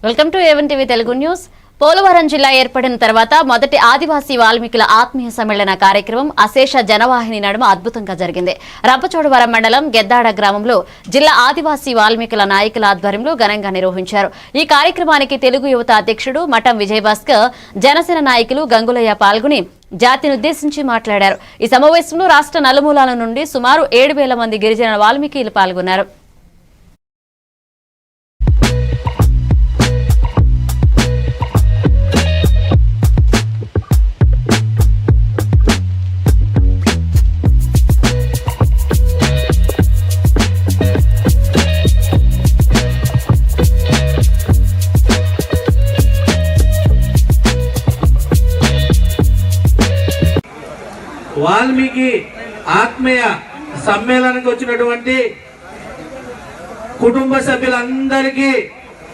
Welcome to A1 TV Telugu news. Polavaram జిల్లా ఏర్పడిన తర్వాత మొదటి ఆదివాసీ వాల్మీకుల ఆత్మీయ సమ్మేళన కార్యక్రమం అశేష జనవాహిని నడుమ అద్భుతంగా జరిగింది. రంపచోడవరం మండలం గెద్దాడ గ్రామంలో జిల్లా ఆదివాసీ వాల్మీకుల నాయకుల ఆధ్వర్యంలో ఘనంగా నిర్వహించారు. ఈ కార్యక్రమానికి తెలుగు యువత అధ్యక్షుడు మఠం విజయభాస్కర్, జనసేన నాయకులు గంగులయ్య పాల్గొని జాతిని ఉద్దేశించి మాట్లాడారు. ఈ సమావేశంలో రాష్ట్ర నలుమూలాల నుండి సుమారు 7,000 మంది గిరిజన వాల్మీకులు పాల్గొన్నారు. వాల్మీకి ఆత్మీయ సమ్మేళనానికి వచ్చినటువంటి కుటుంబ సభ్యులందరికీ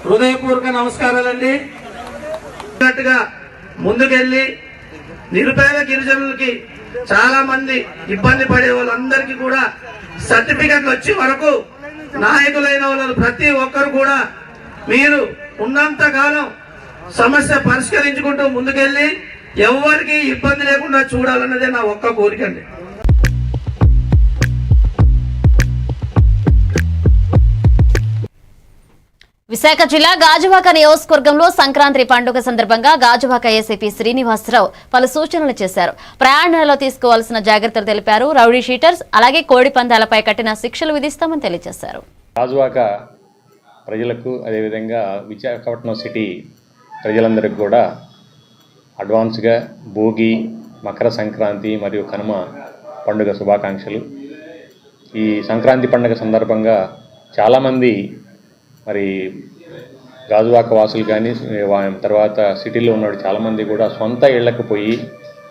హృదయపూర్వక నమస్కారాలండి. ముందుకెళ్ళి నిరుపేద గిరిజనులకి చాలా మంది ఇబ్బంది పడే వాళ్ళందరికీ కూడా సర్టిఫికెట్లు వచ్చే వరకు నాయకులైన వాళ్ళు ప్రతి ఒక్కరు కూడా మీరు ఉన్నంత కాలం సమస్య పరిష్కరించుకుంటూ ముందుకెళ్ళి ఎవరికి ఇబ్బంది లేకుండా చూడాలన్నదే నా ఒక్క కోరిక అండి. విశాఖ జిల్లా గాజువాక నియోజకవర్గంలో సంక్రాంతి పండుగ సందర్భంగా గాజువాక ఏసీపీ శ్రీనివాసరావు పలు సూచనలు చేశారు. ప్రయాణంలో తీసుకోవాల్సిన జాగ్రత్తలు తెలిపారు. రౌడీ షీటర్స్ అలాగే కోడి పందాలపై కఠిన శిక్షలు విధిస్తామని తెలియజేశారు. గాజువాక ప్రజలకు అదేవిధంగా విశాఖపట్నం సిటీ ప్రజలందరికీ కూడా అడ్వాన్స్గా భోగి, మకర సంక్రాంతి మరియు కనుమ పండుగ శుభాకాంక్షలు. ఈ సంక్రాంతి పండుగ సందర్భంగా చాలామంది మరి గాజువాక వాసులు కానీ తర్వాత సిటీలో ఉన్నవాడు చాలామంది కూడా సొంత ఇళ్లకు పోయి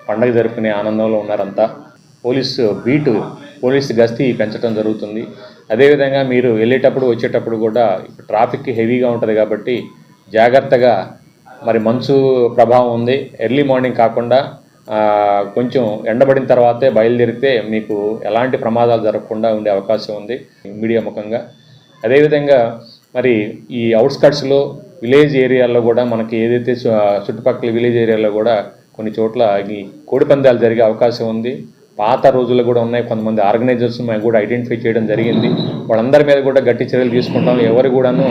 పండుగ జరుపుకునే ఆనందంలో ఉన్నారంతా. పోలీసు గస్తీ పెంచడం జరుగుతుంది. అదేవిధంగా మీరు వెళ్ళేటప్పుడు వచ్చేటప్పుడు కూడా ట్రాఫిక్ హెవీగా ఉంటుంది కాబట్టి జాగ్రత్తగా, మరి మంచు ప్రభావం ఉంది, ఎర్లీ మార్నింగ్ కాకుండా కొంచెం ఎండబడిన తర్వాతే బయలుదేరితే మీకు ఎలాంటి ప్రమాదాలు జరగకుండా ఉండే అవకాశం ఉంది మీడియా ముఖంగా. అదేవిధంగా మరి ఈ అవుట్స్కట్స్లో విలేజ్ ఏరియాల్లో కూడా మనకి ఏదైతే చుట్టుపక్కల విలేజ్ ఏరియాలో కూడా కొన్ని చోట్ల ఈ కోడి పందాలు జరిగే అవకాశం ఉంది. పాత రోజుల్లో కూడా ఉన్నాయి. కొంతమంది ఆర్గనైజర్స్ మేము కూడా ఐడెంటిఫై చేయడం జరిగింది. వాళ్ళందరి మీద కూడా గట్టి చర్యలు తీసుకుంటాం. ఎవరు కూడాను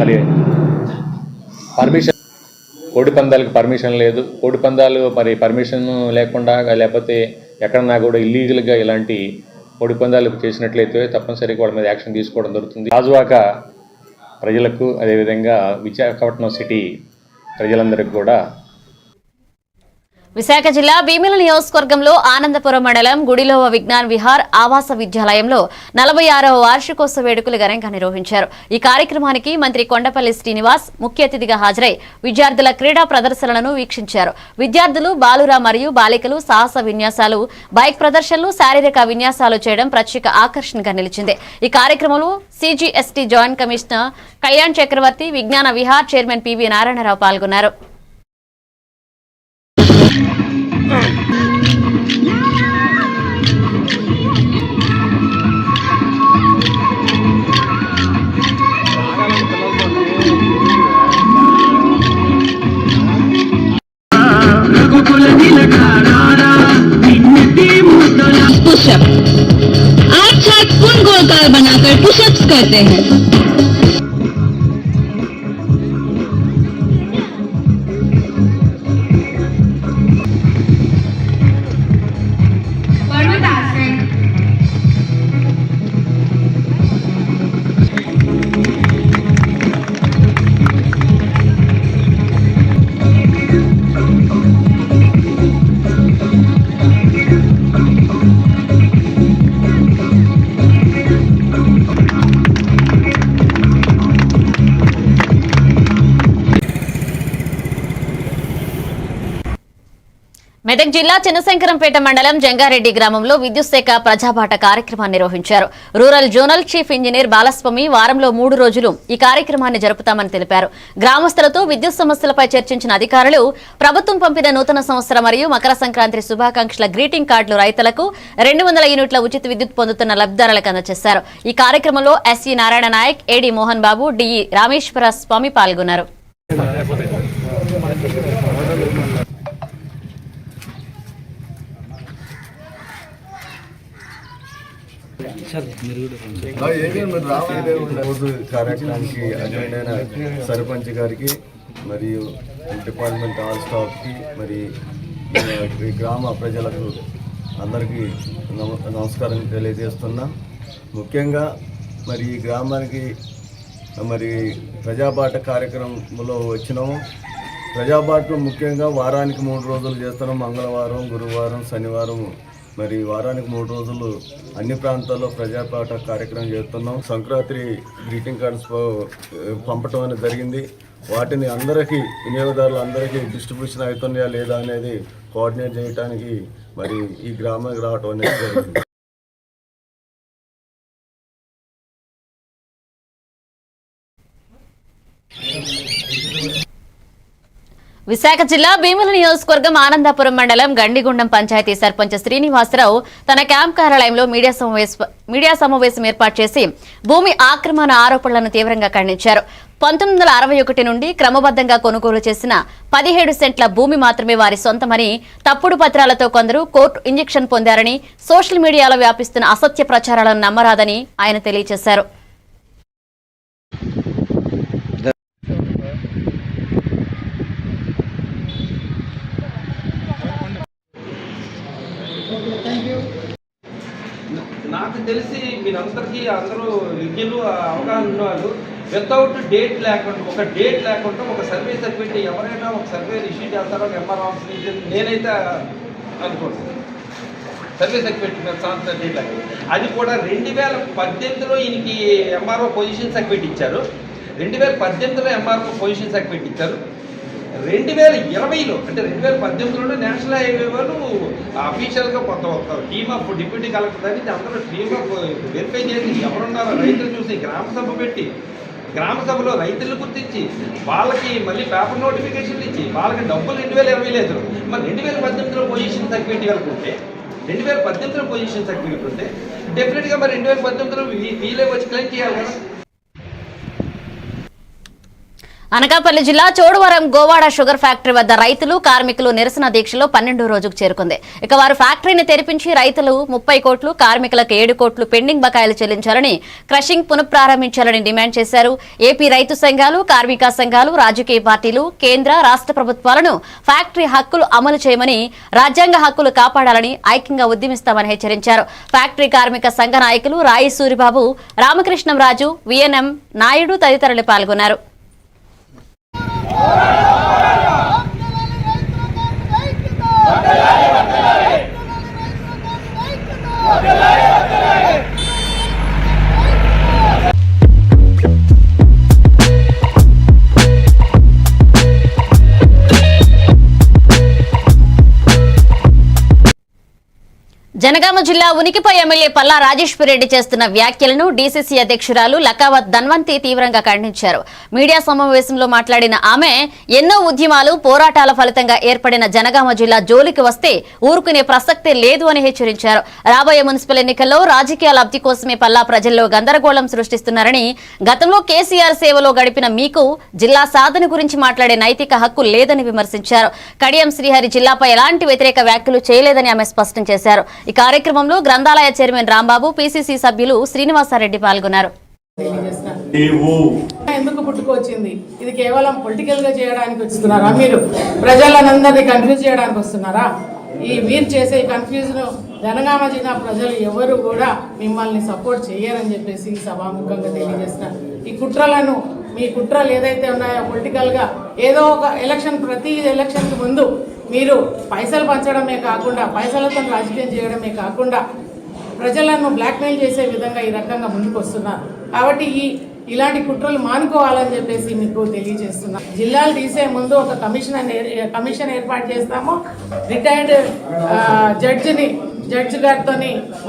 మరి కోడి పందాలకు పర్మిషన్ లేదు. కోడి పందాలు మరి పర్మిషన్ లేకుండా లేకపోతే ఎక్కడన్నా కూడా ఇల్లీగల్గా ఇలాంటి కోడి పందాలు చేసినట్లయితే తప్పనిసరిగా వాళ్ళ మీద యాక్షన్ తీసుకోవడం జరుగుతుంది. గాజువాక ప్రజలకు అదేవిధంగా విశాఖపట్నం సిటీ ప్రజలందరికీ కూడా విశాఖ జిల్లా భీమిల నియోజకవర్గంలో ఆనందపురం మండలం గుడిలోవ విజ్ఞాన్ విహార్ ఆవాస విద్యాలయంలో 46వ వార్షికోత్సవ వేడుకలు ఘనంగా నిర్వహించారు. ఈ కార్యక్రమానికి మంత్రి కొండపల్లి శ్రీనివాస్ ముఖ్య అతిథిగా హాజరై విద్యార్థుల క్రీడా ప్రదర్శనలను వీక్షించారు. విద్యార్థులు బాలుర మరియు బాలికలు సాహస విన్యాసాలు, బైక్ ప్రదర్శనలు, శారీరక విన్యాసాలు చేయడం ప్రత్యేక ఆకర్షణగా నిలిచింది. ఈ కార్యక్రమంలో సిజిఎస్టీ జాయింట్ కమిషనర్ కళ్యాణ్ చక్రవర్తి, విజ్ఞాన విహార్ చైర్మన్ పివి నారాయణరావు పాల్గొన్నారు. पुशअप 8 छात्र पूर्ण गोलकार बनाकर पुशअप्स करते हैं. మెదక్ జిల్లా చిన్నశంకరంపేట మండలం జంగారెడ్డి గ్రామంలో విద్యుత్ శాఖ ప్రజాబాట కార్యక్రమాన్ని నిర్వహించారు. Rural zonal chief engineer Balaswamy వారంలో 3 రోజులు ఈ కార్యక్రమాన్ని జరుపుతామని తెలిపారు. గ్రామస్తులతో విద్యుత్ సమస్యలపై చర్చించిన అధికారులు ప్రభుత్వం పంపిన నూతన సంవత్సరం మరియు మకర సంక్రాంతి శుభాకాంక్షల గ్రీటింగ్ కార్డులు రైతులకు 200 యూనిట్ల ఉచిత విద్యుత్ పొందుతున్న లబ్ధిదారులకు అందజేశారు. ఈ కార్యక్రమంలో ఎస్ఈ నారాయణ నాయక్, ఏడీ మోహన్ బాబు, డిఈ రామేశ్వర స్వామి పాల్గొన్నారు. రోజు కార్యక్రమానికి అటెండ్ అయిన సర్పంచ్ గారికి మరియు డిపార్ట్మెంట్ ఆల్ స్టాఫ్కి మరి ఈ గ్రామ ప్రజలకు అందరికీ నమస్కారం తెలియజేస్తున్నా. ముఖ్యంగా మరి ఈ గ్రామానికి మరి ప్రజాబాట కార్యక్రమంలో వచ్చినాము. ప్రజాబాటలో ముఖ్యంగా వారానికి 3 రోజులు చేస్తున్నాం. మంగళవారం, గురువారం, శనివారం, మరి వారానికి 3 రోజులు అన్ని ప్రాంతాల్లో ప్రజాపాఠ కార్యక్రమం చేస్తున్నాం. సంక్రాంతి గ్రీటింగ్ కార్డ్స్ పంపటం అనేది జరిగింది. వాటిని అందరికీ వినియోగదారులందరికీ డిస్ట్రిబ్యూషన్ అవుతున్నాయా లేదా అనేది కోఆర్డినేట్ చేయడానికి మరి ఈ గ్రామానికి రావటం అనేది జరిగింది. విశాఖ జిల్లా భీముల నియోజకవర్గం ఆనందాపురం మండలం గండిగుండం పంచాయతీ సర్పంచ్ శ్రీనివాసరావు తన క్యాంప్ కార్యాలయంలో మీడియా సమావేశం ఏర్పాటు చేసి భూమి ఆక్రమణ ఆరోపణలను తీవ్రంగా ఖండించారు. 1961 నుండి క్రమబద్ధంగా కొనుగోలు చేసిన 17 సెంట్ల భూమి మాత్రమే వారి సొంతమని, తప్పుడు పత్రాలతో కొందరు కోర్టు ఇంజెక్షన్ పొందారని, సోషల్ మీడియాలో వ్యాపిస్తున్న అసత్య ప్రచారాలను నమ్మరాదని ఆయన తెలియజేశారు. నాకు తెలిసి మీరందరికీ అందరూ విజ్ఞులు అవగాహన ఉన్నవాళ్ళు వితౌట్ డేట్ లేకుండా ఒక సర్వే సర్టిఫికేట్ ఎవరైనా ఒక సర్వే ఇష్యూ చేస్తారో ఎంఆర్ ఆఫీస్ నేనైతే అనుకుంటున్నాను. సర్వే సర్టిఫికేట్ డేట్ లేకుండా అది కూడా 2018లో ఈయనకి ఎంఆర్ఓ పొజిషన్ సర్టిఫికేట్ ఇచ్చారు. 2018లో ఎంఆర్ఓ పొజిషన్ సర్టిఫికేట్ ఇచ్చారు. 2020లో అంటే 2018లోనే నేషనల్ హైవే వాళ్ళు అఫీషియల్గా ఒక టీమ్ ఆఫ్ డిప్యూటీ కలెక్టర్ అని అందరూ టీమ్ ఆఫ్ వెరిఫై చేసి ఎవరున్నారో రైతులు చూసి గ్రామ సభ పెట్టి, గ్రామ సభలో రైతులు గుర్తించి వాళ్ళకి మళ్ళీ పేపర్ నోటిఫికేషన్లు ఇచ్చి వాళ్ళకి డబ్బులు 2020 లేదు. మరి 2018లో పొజిషన్ సర్టిఫికేట్ వెళ్ళకుంటే 2018లో పొజిషన్ సర్టిఫికేట్ ఉంటే డెఫినెట్గా మరి 2018లో వీలే వచ్చి క్లెయిమ్ చేయాలి కదా. అనకాపల్లి జిల్లా చోడవరం గోవాడ షుగర్ ఫ్యాక్టరీ వద్ద రైతులు, కార్మికులు నిరసన దీక్షలో 12వ రోజుకు చేరుకుంది. ఇక వారు ఫ్యాక్టరీని తెరిపించి రైతులు 30 కోట్లు, కార్మికులకు 7 కోట్లు పెండింగ్ బకాయిలు చెల్లించాలని, క్రషింగ్ పునఃప్రారంభించాలని డిమాండ్ చేశారు. ఏపీ రైతు సంఘాలు, కార్మిక సంఘాలు, రాజకీయ పార్టీలు కేంద్ర, రాష్ట్ర ప్రభుత్వాలను ఫ్యాక్టరీ హక్కులు అమలు చేయమని, రాజ్యాంగ హక్కులు కాపాడాలని ఐక్యంగా ఉద్యమిస్తామని హెచ్చరించారు. ఫ్యాక్టరీ కార్మిక సంఘ నాయకులు రాయి సూరిబాబు, రామకృష్ణంరాజు, విఎన్ఎం నాయుడు తదితరులు పాల్గొన్నారు. జనగామ జిల్లా ఉనికిపై ఎమ్మెల్యే పల్లా రాజేశ్వరరెడ్డి చేస్తున్న వ్యాఖ్యలను డీసీసీ అధ్యక్షురాలు లకావత్ ధన్వంతి తీవ్రంగా ఖండించారు. మీడియా సమావేశంలో మాట్లాడిన ఆమె ఎన్నో ఉద్యమాలు, పోరాటాల ఫలితంగా ఏర్పడిన జనగామ జిల్లా జోలికి వస్తే ఊరుకునే ప్రసక్తే లేదు అని హెచ్చరించారు. రాబోయే మున్సిపల్ ఎన్నికల్లో రాజకీయ లబ్ధి కోసమే పల్లా ప్రజల్లో గందరగోళం సృష్టిస్తున్నారని, గతంలో కేసీఆర్ సేవలో గడిపిన మీకు జిల్లా సాధన గురించి మాట్లాడే నైతిక హక్కు లేదని విమర్శించారు. కడియం శ్రీహరి జిల్లాపై ఎలాంటి వ్యతిరేక వ్యాఖ్యలు చేయలేదని ఆమె స్పష్టం చేశారు. ఈ కార్యక్రమంలో గ్రంథాలయ చైర్మన్ రాంబాబు, పీసీసీ సభ్యులు శ్రీనివాసారెడ్డి పాల్గొన్నారు. ఎందుకు పుట్టుకొచ్చింది? ఇది కేవలం పొలిటికల్ గా చేయడానికి వస్తున్నారా? మీరు ప్రజలందరినీ కన్ఫ్యూజ్ చేయడానికి వస్తున్నారా? మీరు చేసే కన్ఫ్యూజన్ జనగామ జిల్లా ప్రజలు ఎవరు కూడా మిమ్మల్ని సపోర్ట్ చేయరని చెప్పేసి సభాముఖంగా తెలియజేస్తున్నారు. ఈ కుట్రలను, మీ కుట్రలు ఏదైతే ఉన్నాయో పొలిటికల్ గా ఏదో ఒక ఎలక్షన్, ప్రతి ఎలక్షన్కి ముందు మీరు పైసలు పంచడమే కాకుండా, పైసలతో రాజకీయం చేయడమే కాకుండా ప్రజలను బ్లాక్మెయిల్ చేసే విధంగా ఈ రకంగా ముందుకు వస్తున్నారు. కాబట్టి ఇలాంటి కుట్రలు మానుకోవాలని చెప్పేసి మీకు తెలియజేస్తున్నా. జిల్లాలు తీసే ముందు ఒక కమిషన్ ఏర్పాటు చేస్తాము. రిటైర్డ్ జడ్జి గారితో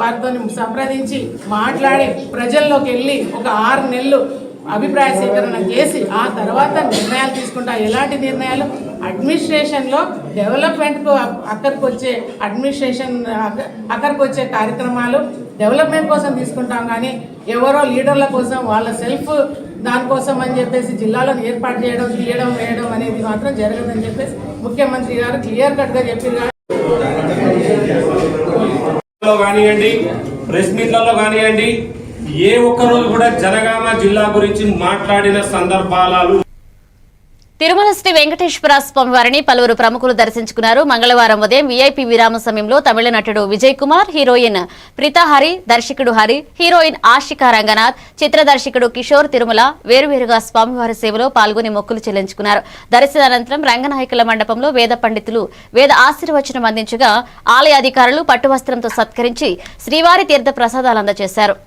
వారితో సంప్రదించి మాట్లాడి ప్రజల్లోకి వెళ్ళి ఒక 6 నెలలు అభిప్రాయ సేకరణ చేసి ఆ తర్వాత నిర్ణయాలు తీసుకుంటా. ఎలాంటి నిర్ణయాలు? అడ్మినిస్ట్రేషన్లో డెవలప్మెంట్కు అక్కడికి వచ్చే కార్యక్రమాలు డెవలప్మెంట్ కోసం తీసుకుంటాం, కానీ ఎవరో లీడర్ల కోసం వాళ్ళ సెల్ఫ్ దానికోసం అని చెప్పేసి జిల్లాలను ఏర్పాటు చేయడం తీయడం వేయడం అనేది మాత్రం జరగదని చెప్పేసి ముఖ్యమంత్రి గారు క్లియర్ కట్గా చెప్పారు. కానివ్వండి, ప్రెస్ మీట్లలో కానివ్వండి, ఏ ఒక్కరోజు కూడా జనగామ జిల్లా గురించి మాట్లాడిన సందర్భాలు. తిరుమల శ్రీ వెంకటేశ్వర స్వామి వారిని పలువురు ప్రముఖులు దర్శించుకున్నారు. మంగళవారం ఉదయం వీఐపీ విరామ సమయంలో తమిళ నటుడు విజయ్ కుమార్, హీరోయిన్ ప్రీతా హరి, దర్శకుడు హరి, హీరోయిన్ ఆషికా రంగనాథ్, చిత్ర దర్శకుడు కిషోర్ తిరుమల వేరువేరుగా స్వామివారి సేవలో పాల్గొని మొక్కులు చెల్లించుకున్నారు. దర్శనానంతరం రంగనాయకుల మండపంలో వేద పండితులు వేద ఆశీర్వచనం అందించగా ఆలయ అధికారులు పట్టువస్త్రంతో సత్కరించి శ్రీవారి తీర్థ ప్రసాదాలు అందజేశారు.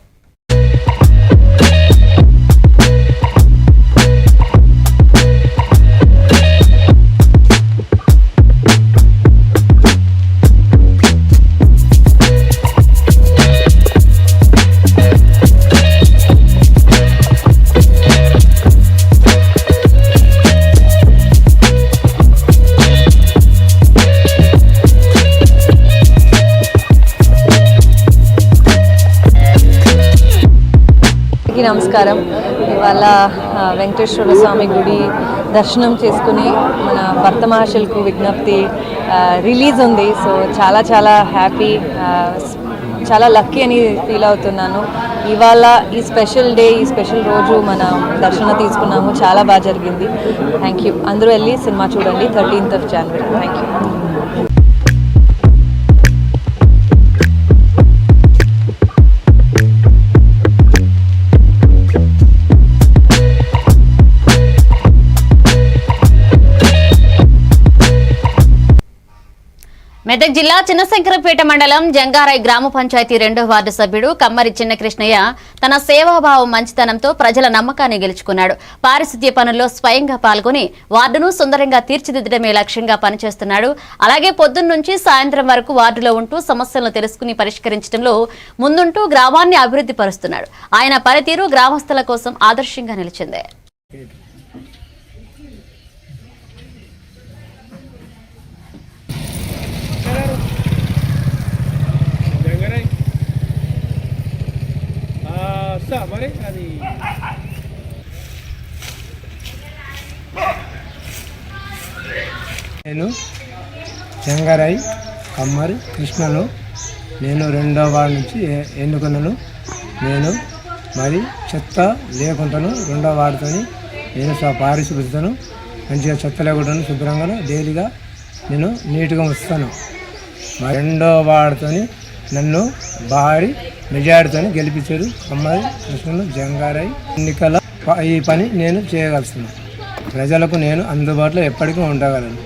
నమస్కారం. ఇవాళ వెంకటేశ్వర స్వామి గుడి దర్శనం చేసుకుని మన భర్త మహర్షులకు విజ్ఞప్తి రిలీజ్ ఉంది. సో చాలా చాలా హ్యాపీ, చాలా లక్కీ అని ఫీల్ అవుతున్నాను. ఇవాళ ఈ స్పెషల్ డే, ఈ స్పెషల్ రోజు మన దర్శనం తీసుకున్నాము. చాలా బాగా జరిగింది. Thank you. అందరూ వెళ్ళి సినిమా చూడండి 13th January. Thank you. Medak జిల్లా చిన్నశంకరంపేట మండలం జంగారాయ్ గ్రామ పంచాయతీ 2వ వార్డు సభ్యుడు కమ్మరి చిన్నకృష్ణయ్య తన సేవాభావం మంచితనంతో ప్రజల నమ్మకాన్ని గెలుచుకున్నాడు. పారిశుద్ధ్య పనుల్లో స్వయంగా పాల్గొని వార్డును సుందరంగా తీర్చిదిద్దడమే లక్ష్యంగా పనిచేస్తున్నాడు. అలాగే పొద్దున్నుంచి సాయంత్రం వరకు వార్డులో ఉంటూ సమస్యలను తెలుసుకుని పరిష్కరించడంలో ముందుంటూ గ్రామాన్ని అభివృద్ధి పరుస్తున్నాడు. ఆయన పనితీరు గ్రామస్తుల కోసం ఆదర్శంగా నిలిచింది. నేను జంగారాయ్ కమ్మరి కృష్ణను, నేను 2వ వార్డు నుంచి ఎన్నుకున్నాను. నేను మరి చెత్త లేకుండాను 2వ వార్డుతోని నేను పారిశుభ్రతను మంచిగా చెత్త లేకుండాను శుభ్రంగా డైలీగా నేను నీట్గా ఉంచుతాను. మరి 2వ వార్డుతోని నన్ను భారీ మెజారిటీతో గెలిపించారు కమ్మరి కృష్ణను జంగారాయ్. ఎన్నికల ఈ పని నేను చేయగలుగుతున్నాను. ప్రజలకు నేను అందుబాటులో ఎప్పటికీ ఉండగలను.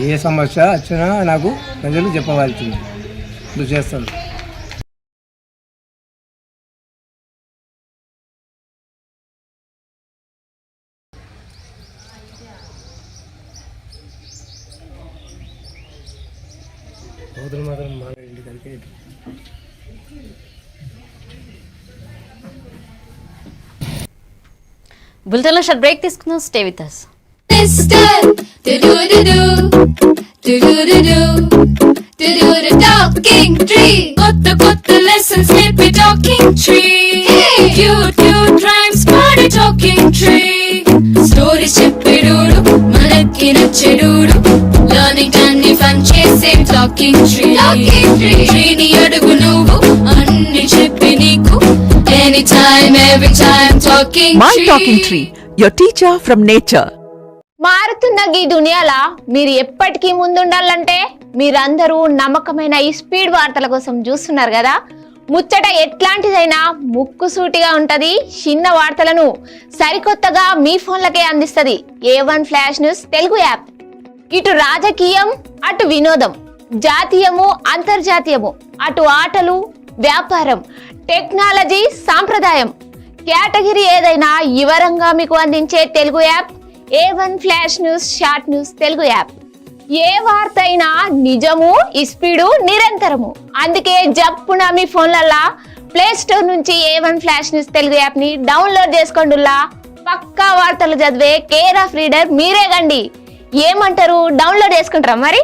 ఏ సమస్య వచ్చినా నాకు ప్రజలు చెప్పవలసింది, ఇది చేస్తాను. బులెటిన్లో షార్ట్ బ్రేక్ తీసుకుందాం. Stay with us. Talking tree, kotta lessons snippy talking tree. Hey, cute rhymes party talking tree. Stories cheppedudu manaki nachedudu, learning tanni fun chese talking tree. Tree ni adugu nuvu anni cheppi neeku, anytime every time talking tree. My talking tree, your teacher from nature. మారుతున్న ఈ దునియాలా మీరు ఎప్పటికీ ముందుండాలంటే మీరందరూ నమ్మకమైన ఈ speed వార్తల కోసం చూస్తున్నారు కదా. ముచ్చట ఎట్లాంటిదైనా ముక్కుసూటిగా ఉంటది. చిన్న వార్తలను సరికొత్తగా మీ ఫోన్లకే అందిస్తుంది A1 flash news Telugu app. ఇటు రాజకీయం, అటు వినోదం, జాతీయము, అంతర్జాతీయము, అటు ఆటలు, వ్యాపారం, టెక్నాలజీ, సాంప్రదాయం, కేటగిరీ ఏదైనా వివరంగా మీకు అందించే Telugu app A1 flash news short news Telugu app. ఏ వార్త అయినా నిజము, స్పీడు, నిరంతరము. అందుకే జప్పున మీ ఫోన్లల్లా ప్లే స్టోర్ నుంచి A1 flash news Telugu app ని డౌన్లోడ్ చేసుకోండిలా. పక్కా వార్తలు చదివే కేర్ ఆఫ్ రీడర్ మీరే గండి. ఏమంటారు, డౌన్లోడ్ చేసుకుంటారా మరి?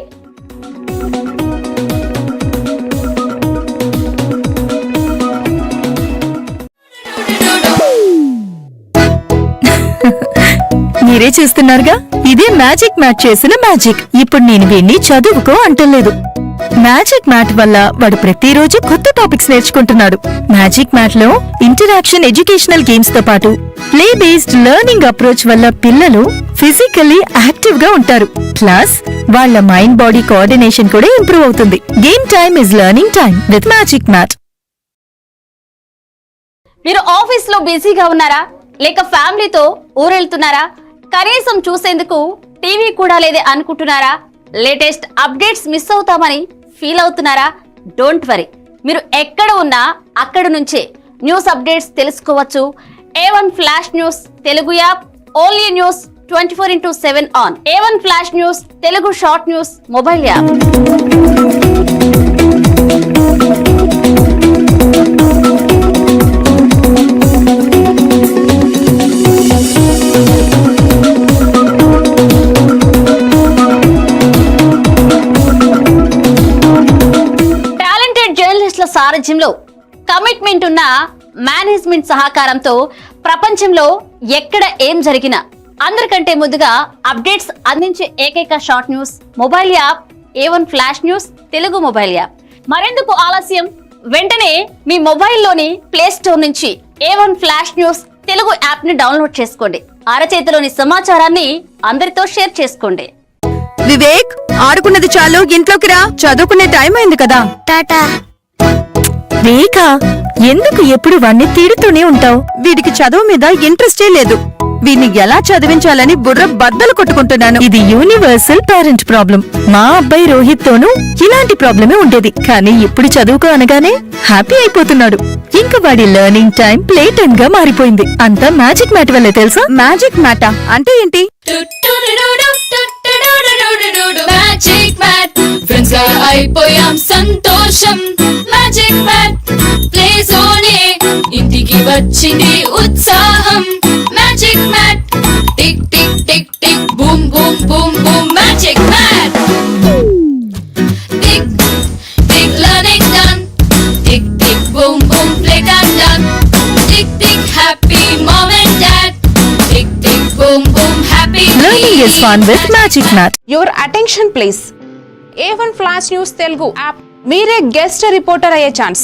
మీరే చూస్తున్నారుగా, ఇదే మ్యాజిక్ మ్యాట్ చేసిన మ్యాజిక్. ఇప్పుడు నేను వీణ్ణి చదువుకో అంటలేదు. మ్యాజిక్ మ్యాట్ వల్ల వాడు ప్రతిరోజు కొత్త టాపిక్స్ నేర్చుకుంటున్నాడు. మ్యాజిక్ మ్యాట్ లో ఇంటరాక్షన్ ఎడ్యుకేషనల్ గేమ్స్ తో పాటు ప్లే బేస్డ్ లెర్నింగ్ అప్రోచ్ వల్ల పిల్లలు ఫిజికల్లీ యాక్టివ్ గా ఉంటారు. ప్లస్ వాళ్ళ మైండ్ బాడీ కోఆర్డినేషన్ కూడా ఇంప్రూవ్ అవుతుంది. Game time is learning time with magic mat. మీరు ఆఫీస్ లో బిజీగా ఉన్నారా, లేక ఫ్యామిలీతో ఊరెళ్తున్నారా, కనీసం చూసేందుకు టీవీ కూడా లేదే అనుకుంటున్నారా, లేటెస్ట్ అప్డేట్స్ మిస్ అవుతామని ఫీల్ అవుతున్నారా? డోంట్ వరీ, మీరు ఎక్కడ ఉన్నా అక్కడ నుంచే న్యూస్ అప్డేట్స్ తెలుసుకోవచ్చు. A1 flash news Telugu app, only news 24/7 on. A1 flash news Telugu short news mobile app. సారథ్యంలో కమిట్మెంట్ ఉన్న మేనేజ్మెంట్ సహకారంతో ప్రపంచంలో ఎక్కడ ఏం జరిగినా అందరికంటే ముందుగా అప్డేట్స్ అందించే ఏకైక short news mobile app A1 flash news Telugu mobile app. మరెందుకు ఆలస్యం, వెంటనే మీ మొబైల్లోని ప్లే స్టోర్ నుంచి A1 flash news Telugu app ని డౌన్లోడ్ చేసుకోండి. అరచేతిలోని సమాచారాన్ని అందరితో షేర్ చేసుకోండి. వివేక్, ఆడుకున్నది చాలు, ఇంట్లోకి రా, చదువుకునే టైం అయింది కదా. టాటా. రేఖ, ఎందుకు ఎప్పుడు వాణ్ణి తిడుతూనే ఉంటావు? వీడికి చదువు మీద ఇంట్రెస్టే లేదు. వీడిని ఎలా చదివించాలని బుర్ర బద్దలు కొట్టుకుంటున్నాను. ఇది యూనివర్సల్ పేరెంట్ ప్రాబ్లం. మా అబ్బాయి రోహిత్ తోనూ ఇలాంటి ప్రాబ్లమే ఉండేది, కానీ ఇప్పుడు చదువుకో అనగానే హ్యాపీ అయిపోతున్నాడు. ఇంక వాడి లెర్నింగ్ టైం ప్లే టైం గా మారిపోయింది. అంతా మ్యాజిక్ మ్యాట్ వల్లే తెలుసా? మ్యాజిక్ మ్యాటా అంటే ఏంటి? మ్యాజిక్ మ్యాట్ ఫ్రెండ్స్ గా అయిపోయాం సంతోషం. మ్యాజిక్ మ్యాట్ ప్లే జోనే ఇంటికి వచ్చింది ఉత్సాహం. Magic mat tick tick tick tick boom boom boom boom. Magic mat tick tick learning done. Tick tick boom boom play time done. Tick tick happy mom and dad. Tick tick boom boom happy Learning is fun with Magic Mat. Your attention please. A1 flash news Telugu app. మీరే guest reporter అయ్యే chance.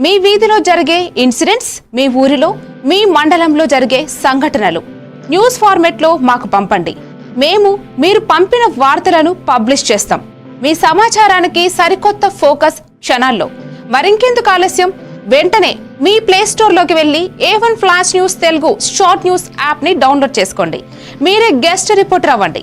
మీ వీధిలో జరిగే incidents, మీ ఊరిలో, మీ మండలంలో జరిగే సంఘటనలు news format లో మాకు పంపండి. మేము మీరు పంపిన వార్తలను పబ్లిష్ చేస్తాం. మీ సమాచారానికి సరికొత్త ఫోకస్ క్షణాల్లో. మరింకెందుకు ఆలస్యం, వెంటనే మీ ప్లే స్టోర్ లోకి వెళ్లి A1 flash news Telugu short news app ని డౌన్లోడ్ చేసుకోండి. మీరే గెస్ట్ రిపోర్టర్ అవ్వండి.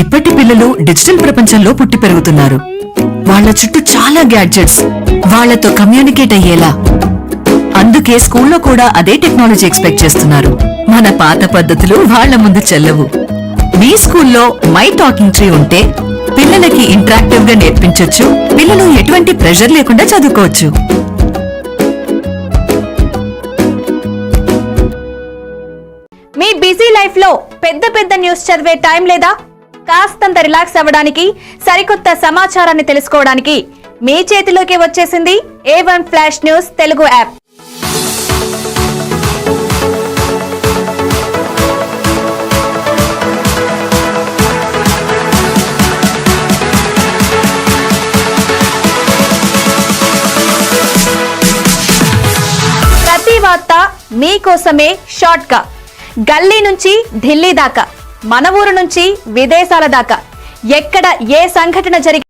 ఇప్పటి పిల్లలు డిజిటల్ ప్రపంచంలో పుట్టి పెరుగుతున్నారు. వాళ్ళ చుట్టూ చాలా గ్యాడ్జెట్స్, వాళ్ళతో కమ్యూనికేట్ అయ్యేలా. అందుకే స్కూల్లో కూడా అదే టెక్నాలజీ ఎక్స్పెక్ట్ చేస్తున్నారు. మన పాత పద్ధతులు వాళ్ళ ముందు చెల్లవు. మీ స్కూల్లో మై టాకింగ్ ట్రీ ఉంటే పిల్లలకి ఇంటరాక్టివ్ గా నేర్పించొచ్చు. పిల్లలు ఎటువంటి ప్రెషర్ లేకుండా చదువుకోవచ్చు. మీ బిజీ లైఫ్ లో పెద్ద పెద్ద న్యూస్ చదివే టైం లేదా? కాస్తంత రిలాక్స్ అవ్వడానికి, సరికొత్త సమాచారాన్ని తెలుసుకోవడానికి మీ చేతిలోకి వచ్చేసింది A1 flash news Telugu app. ప్రతి వార్త మీకోసమే షార్ట్ గా. గల్లీ నుంచి ఢిల్లీ దాకా, మన ఊరు నుంచి విదేశాల దాకా, ఎక్కడ ఏ సంఘటన జరిగి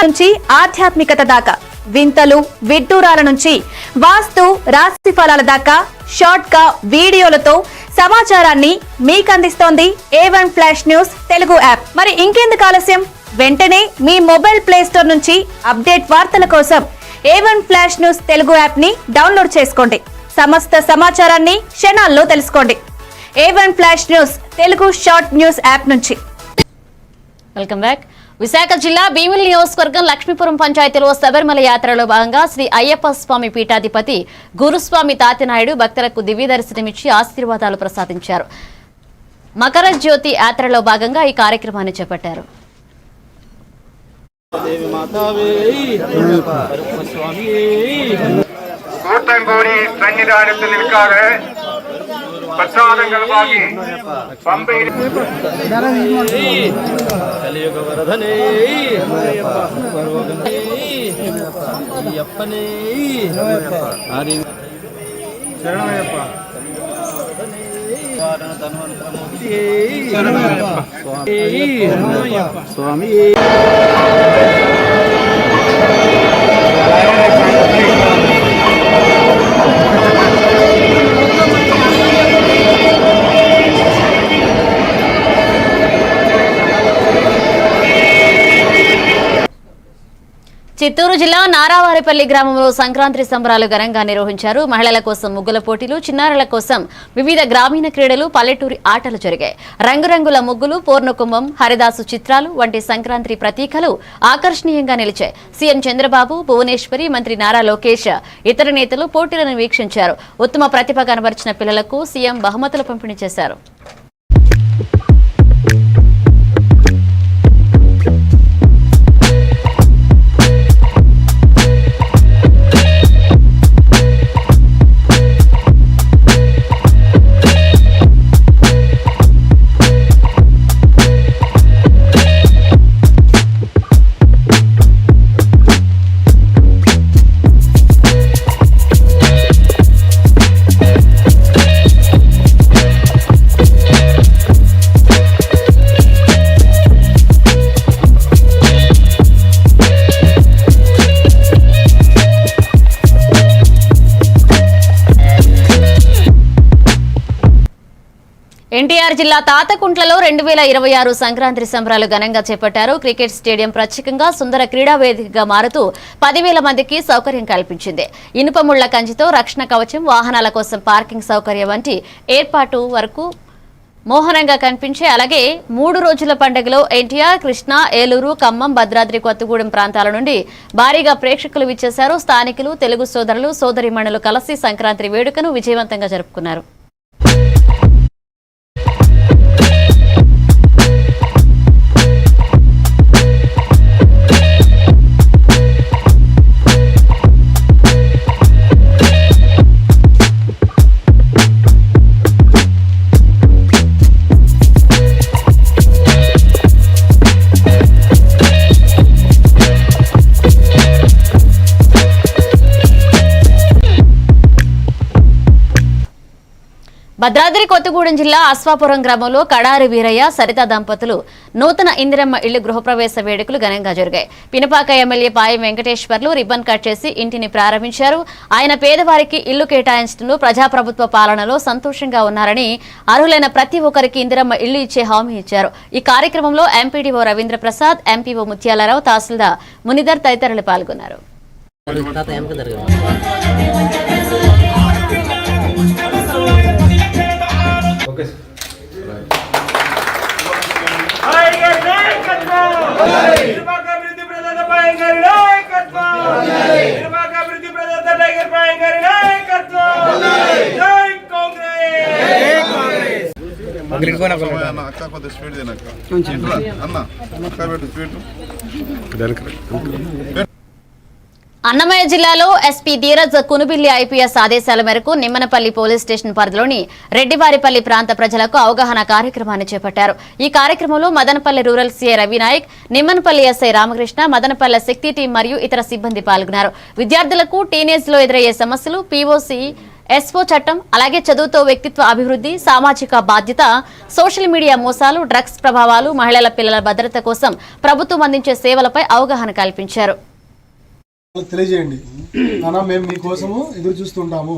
నుంచి ఆధ్యాత్మికత దాకా, వింతలు విడ్డూరాల నుంచి వాస్తు రాశి ఫలాల దాకా షార్ట్ గా వీడియోలతో సమాచారాన్ని మీకు అందిస్తోంది A1 flash news Telugu app. మరి ఇంకెందుకు ఆలస్యం, వెంటనే మీ మొబైల్ ప్లే స్టోర్ నుంచి అప్డేట్ వార్తల కోసం A1 flash news Telugu app ని డౌన్లోడ్ చేసుకోండి. సమస్త సమాచారాన్ని క్షణాల్లో తెలుసుకోండి. A1 flash news Telugu short news app నుంచి. Welcome back. విశాఖ జిల్లా భీమిలి నియోజకవర్గం లక్ష్మీపురం పంచాయతీలో శబరిమల యాత్రలో భాగంగా శ్రీ అయ్యప్ప స్వామి పీఠాధిపతి గురుస్వామి తాతినాయుడు భక్తులకు దివ్య దర్శనమిచ్చి ఆశీర్వాదాలు ప్రసాదించారు. మకర జ్యోతి యాత్రలో భాగంగా ఈ కార్యక్రమాన్ని చేపట్టారు. കൂട്ടംകൂടി സന്നിധാനത്തിൽ നിൽക്കാതെ പ്രസാദങ്ങളുമായി പമ്പയിൽ സ്വാമി చిత్తూరు జిల్లా నారావారిపల్లి గ్రామంలో సంక్రాంతి సంబరాలు ఘనంగా నిర్వహించారు. మహిళల కోసం ముగ్గుల పోటీలు, చిన్నారుల కోసం వివిధ గ్రామీణ క్రీడలు, పల్లెటూరి ఆటలు జరిగాయి. రంగురంగుల ముగ్గులు, పూర్ణకుంభం, హరిదాసు చిత్రాలు వంటి సంక్రాంతి ప్రతీకలు ఆకర్షణీయంగా నిలిచాయి. సీఎం చంద్రబాబు, భువనేశ్వరి, మంత్రి నారా లోకేష్, ఇతర నేతలు పోటీలను వీక్షించారు. ఉత్తమ ప్రతిభ కనబరిచిన పిల్లలకు సీఎం బహుమతులు పంపిణీ చేశారు. ఎన్టీఆర్ జిల్లా తాతకుంట్లలో 2026 సంక్రాంతి సంబరాలు ఘనంగా చేపట్టారు. క్రికెట్ స్టేడియం ప్రత్యేకంగా సుందర క్రీడా వేదికగా మారుతూ 10,000 మందికి సౌకర్యం కల్పించింది. ఇనుప ముళ్ల కంచితో రక్షణ కవచం, వాహనాల కోసం పార్కింగ్ సౌకర్యం వంటి ఏర్పాటు వరకు మోహనంగా కనిపించే. అలాగే 3 రోజుల పండుగలో ఎన్టీఆర్, కృష్ణా, ఏలూరు, ఖమ్మం, భద్రాద్రి కొత్తగూడెం ప్రాంతాల నుండి భారీగా ప్రేక్షకులు విచ్చేశారు. స్థానికులు, తెలుగు సోదరులు, సోదరీమణులు కలిసి సంక్రాంతి వేడుకను విజయవంతంగా జరుపుకున్నారు. భద్రాద్రి కొత్తగూడెం జిల్లా అశ్వాపురం గ్రామంలో కడారి వీరయ్య, సరిత దంపతులు నూతన ఇందిరమ్మ ఇళ్లు గృహప్రవేశ వేడుకలు ఘనంగా జరిగాయి. Pinapaka MLA Payam Venkateswarlu ribbon cut చేసి ఇంటిని ప్రారంభించారు. ఆయన పేదవారికి ఇల్లు కేటాయించడంలో ప్రజాప్రభుత్వ పాలనలో సంతోషంగా ఉన్నారని, అర్హులైన ప్రతి ఒక్కరికి ఇందిరమ్మ ఇల్లు ఇచ్చే హామీ ఇచ్చారు. ఈ కార్యక్రమంలో ఎంపీడీఓ రవీంద్ర ప్రసాద్, ఎంపీఓ ముత్యాలరావు, తహసీల్దార్ మునిదర్ తదితరులు పాల్గొన్నారు. అన్నమయ్య జిల్లాలో ఎస్పీ ధీరజ్ కునుబిల్లి ఐపీఎస్ ఆదేశాల మేరకు నిమ్మనపల్లి పోలీస్ స్టేషన్ పరిధిలోని రెడ్డివారిపల్లి ప్రాంత ప్రజలకు అవగాహన కార్యక్రమాన్ని చేపట్టారు. ఈ కార్యక్రమంలో Madanapalle rural CI Ravinayak, Nimmanapalli SI Ramakrishna, Madanapalle Shakti team మరియు ఇతర సిబ్బంది పాల్గొన్నారు. విద్యార్థులకు టీనేజ్ లో ఎదురయ్యే సమస్యలు, పీఓసీ, ఎస్ఓ చట్టం, అలాగే చదువుతో వ్యక్తిత్వ అభివృద్ధి, సామాజిక బాధ్యత, సోషల్ మీడియా మోసాలు, డ్రగ్స్ ప్రభావాలు, మహిళల పిల్లల భద్రత కోసం ప్రభుత్వం అందించే సేవలపై అవగాహన కల్పించారు. తెలియజేయండి అన్నా, మేము మీకోసము ఎదురు చూస్తుంటాము,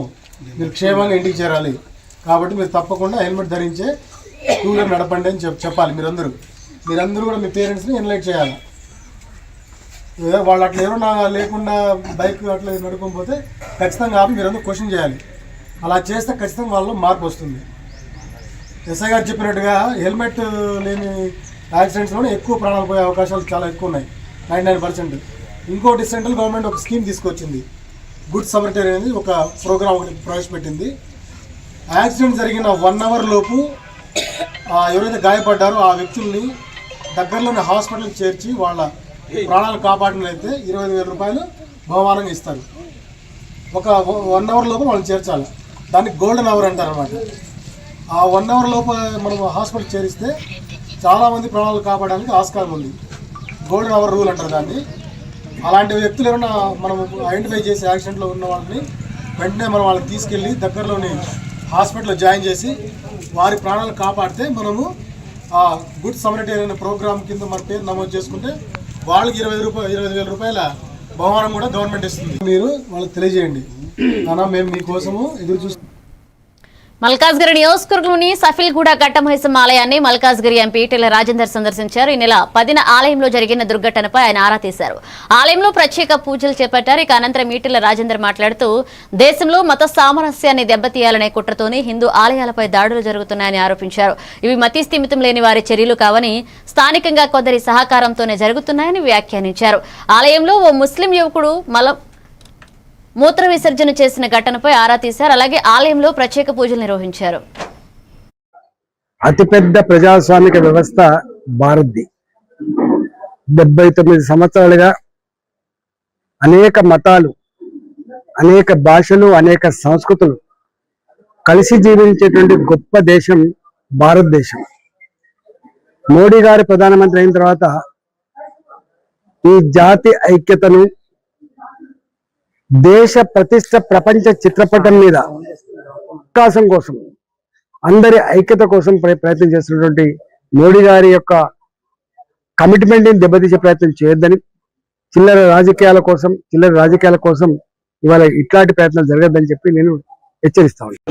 మీరు క్షేమంగా ఇంటికి చేరాలి, కాబట్టి మీరు తప్పకుండా హెల్మెట్ ధరించే టూ వీలర్ నడపండి అని చెప్పాలి. మీరందరూ కూడా మీ పేరెంట్స్ని ఎన్లైట్ చేయాలి. వాళ్ళు అట్లా ఎవరు లేకుండా బైక్ అట్లా నడుకోకపోతే ఖచ్చితంగా ఆపి మీరందరూ క్వశ్చన్ చేయాలి. అలా చేస్తే ఖచ్చితంగా వాళ్ళలో మార్పు వస్తుంది. ఎస్ఐ గారు చెప్పినట్టుగా హెల్మెట్ లేని యాక్సిడెంట్స్లోనే ఎక్కువ ప్రాణాలు పోయే అవకాశాలు చాలా ఎక్కువ ఉన్నాయి, 99%. ఇంకోటి సెంట్రల్ గవర్నమెంట్ ఒక స్కీమ్ తీసుకొచ్చింది, గుడ్ సమరిటరీ అనేది ఒక ప్రోగ్రామ్ ఒకటి ప్రవేశపెట్టింది. యాక్సిడెంట్ జరిగిన 1 అవర్ లోపు ఎవరైతే గాయపడ్డారో ఆ వ్యక్తుల్ని దగ్గరలోని హాస్పిటల్కి చేర్చి వాళ్ళ ప్రాణాలు కాపాడినట్లయితే 25,000 రూపాయలు బహుమానంగా ఇస్తారు. ఒక 1 అవర్ లోపు వాళ్ళు చేర్చాలి. దాన్ని గోల్డెన్ అవర్ అంటారు అన్నమాట. ఆ 1 అవర్ లోపు మనం హాస్పిటల్ చేరిస్తే చాలామంది ప్రాణాలు కాపాడడానికి ఆస్కారం ఉంది. గోల్డెన్ అవర్ రూల్ అంటారు దాన్ని. అలాంటి వ్యక్తులు ఏమైనా మనం ఐడెంటిఫై చేసి యాక్సిడెంట్లో ఉన్న వాళ్ళని వెంటనే మనం వాళ్ళకి తీసుకెళ్ళి దగ్గరలోని హాస్పిటల్లో జాయిన్ చేసి వారి ప్రాణాలు కాపాడితే మనము గుడ్ సమరిటేరియన్ అనే ప్రోగ్రామ్ కింద మన పేరు నమోదు చేసుకుంటే వాళ్ళకి 25,000 రూపాయల బహుమానం కూడా గవర్నమెంట్ ఇస్తుంది. మీరు వాళ్ళకి తెలియజేయండి అన్నా, మేము మీకోసము ఎదురు చూస్తాం. మల్కాజ్గిరి నియోజకవర్గంలోని సఫిల్గూడ ఘట్టమహేశం ఆలయాన్ని మల్కాజ్గిరి ఎంపీ ఈటెల రాజేందర్ సందర్శించారు. ఈ నెల 10న ఆలయంలో జరిగిన దుర్ఘటనపై ఆయన ఆరా తీశారు. ఆలయంలో ప్రత్యేక పూజలు చేపట్టారు. ఇక అనంతరం ఈటెల రాజేందర్ మాట్లాడుతూ దేశంలో మత సామరస్యాన్ని దెబ్బతీయాలనే కుట్రతోనే హిందూ ఆలయాలపై దాడులు జరుగుతున్నాయని ఆరోపించారు. ఇవి మతి స్థిమితం లేని వారి చర్యలు కావని, స్థానికంగా కొందరి సహకారంతోనే జరుగుతున్నాయని వ్యాఖ్యానించారు. ఆలయంలో ఓ ముస్లిం యువకుడు మూత్ర విసర్జన చేసిన ఘటనపై ఆరా తీశారు. అలాగే ఆలయంలో ప్రత్యేక పూజలు నిర్వహించారు. అతిపెద్ద ప్రజాస్వామిక వ్యవస్థ భారత్ది. 79 సంవత్సరాలుగా అనేక మతాలు, అనేక భాషలు, అనేక సంస్కృతులు కలిసి జీవించేటువంటి గొప్ప దేశం భారతదేశం. మోడీ గారు ప్రధానమంత్రి అయిన తర్వాత ఈ జాతి ఐక్యతను, దేశ ప్రతిష్ట ప్రపంచ చిత్రపటం మీద అవకాశం కోసం, అందరి ఐక్యత కోసం ప్రయత్నం చేస్తున్నటువంటి మోడీ గారి యొక్క కమిట్మెంట్ ని దెబ్బతీసే ప్రయత్నం చేయొద్దని, చిల్లర రాజకీయాల కోసం ఇవాళ ఇట్లాంటి ప్రయత్నాలు జరగద్దని చెప్పి నేను హెచ్చరిస్తా ఉన్నాను.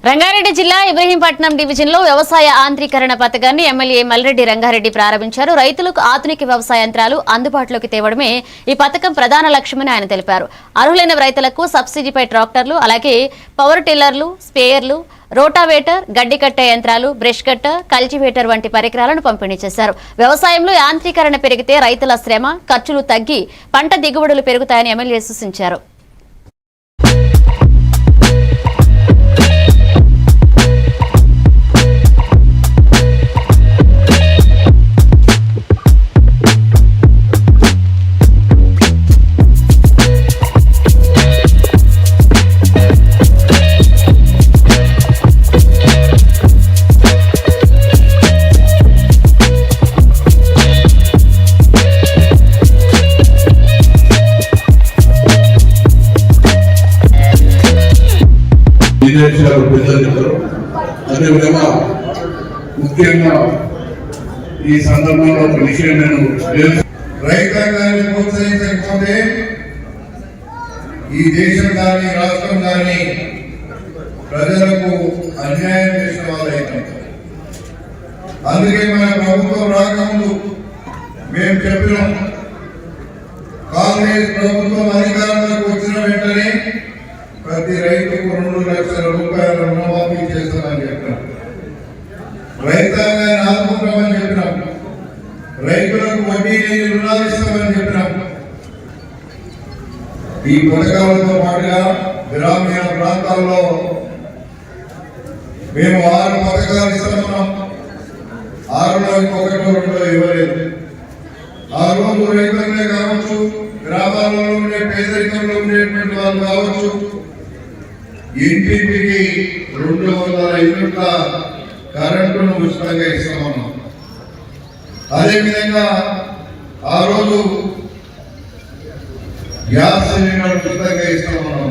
రంగారెడ్డి జిల్లా ఇబ్రహీంపట్నం డివిజన్లో వ్యవసాయ ఆంధ్రీకరణ పథకాన్ని ఎమ్మెల్యే మల్రెడ్డి రంగారెడ్డి ప్రారంభించారు. రైతులకు ఆధునిక వ్యవసాయ యంత్రాలు అందుబాటులోకి తేవడమే ఈ పథకం ప్రధాన లక్ష్యమని ఆయన తెలిపారు. అర్హులైన రైతులకు సబ్సిడీపై ట్రాక్టర్లు, అలాగే పవర్ టిల్లర్లు, స్పేయర్లు, రోటావేటర్, గడ్డి కట్టే యంత్రాలు, బ్రష్ కట్టర్, కల్టివేటర్ వంటి పరికరాలను పంపిణీ చేశారు. వ్యవసాయంలో యాంత్రీకరణ పెరిగితే రైతుల శ్రమ, ఖర్చులు తగ్గి పంట దిగుబడులు పెరుగుతాయని ఎమ్మెల్యే సూచించారు. అదేవిధంగా ముఖ్యంగా ఈ సందర్భంలో ఒక విషయం నేను రైతాంగాన్ని ప్రోత్సహించకపోతే ఈ దేశం కానీ రాష్ట్రం కానీ ప్రజలకు అన్యాయం చేసిన వాళ్ళు అవుతాం. అందుకే మన ప్రభుత్వం రాకముందు మేము చెప్పినాం, కాంగ్రెస్ ప్రభుత్వం అధికారంలోకి వచ్చిన వెంటనే ప్రతి రైతుకు 2 లక్షల రూపాయల రుణమాఫీ చేస్తామని చెప్పినాం. రైతాంగాన్ని ఆదుకుంటామని చెప్పినాం. రైతులకు వడ్డీ లేని రుణాలు ఇస్తామని చెప్పినాం. ఈ పథకాలతో పాటుగా గ్రామీణ ప్రాంతాల్లో మేము 6 పథకాలు ఇస్తున్నాం. 6లో ఇంకొకటో 2 ఇవ్వలేదు. ఆ రోజు రైతులే కావచ్చు, గ్రామాలలో ఉండే పేదరికంలో ఉండేటువంటి వాళ్ళు కావచ్చు, ఇంటింటికి 200 యూనిట్ల కరెంటును ఉచితంగా ఇస్తామన్నాం. అదేవిధంగా ఆ రోజు గ్యాస్ సిలిండర్ ఉచితంగా ఇస్తామన్నాం.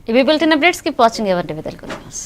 ఇవి bulletin updates. Keep watching ever TV Telugu news.